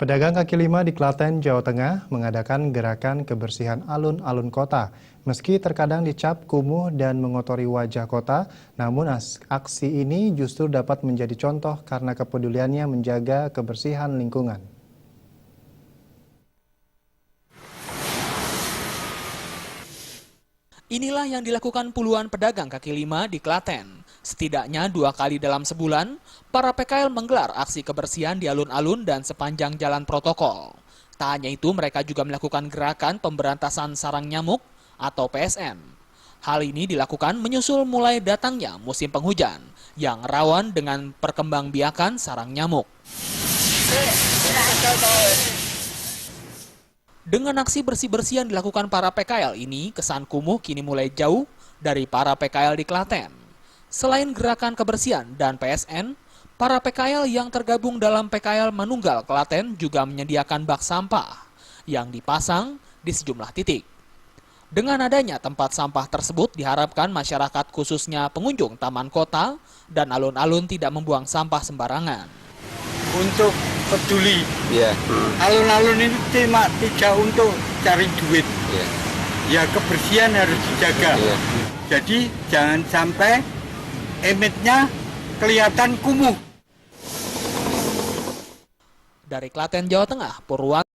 Pedagang kaki lima di Klaten, Jawa Tengah mengadakan gerakan kebersihan alun-alun kota. Meski terkadang dicap kumuh dan mengotori wajah kota, namun aksi ini justru dapat menjadi contoh karena kepeduliannya menjaga kebersihan lingkungan. Inilah yang dilakukan puluhan pedagang kaki lima di Klaten. Setidaknya 2 kali dalam sebulan, para PKL menggelar aksi kebersihan di alun-alun dan sepanjang jalan protokol. Tak hanya itu, mereka juga melakukan gerakan pemberantasan sarang nyamuk atau PSN. Hal ini dilakukan menyusul mulai datangnya musim penghujan yang rawan dengan perkembangbiakan sarang nyamuk. Dengan aksi bersih-bersih yang dilakukan para PKL ini, kesan kumuh kini mulai jauh dari para PKL di Klaten. Selain gerakan kebersihan dan PSN, para PKL yang tergabung dalam PKL Manunggal Klaten juga menyediakan bak sampah yang dipasang di sejumlah titik. Dengan adanya tempat sampah tersebut, diharapkan masyarakat khususnya pengunjung taman kota dan alun-alun tidak membuang sampah sembarangan. Untuk peduli, alun-alun ini tidak untuk cari duit, ya kebersihan harus dijaga. Jadi jangan sampai image-nya kelihatan kumuh. Dari Klaten, Jawa Tengah, Purwan.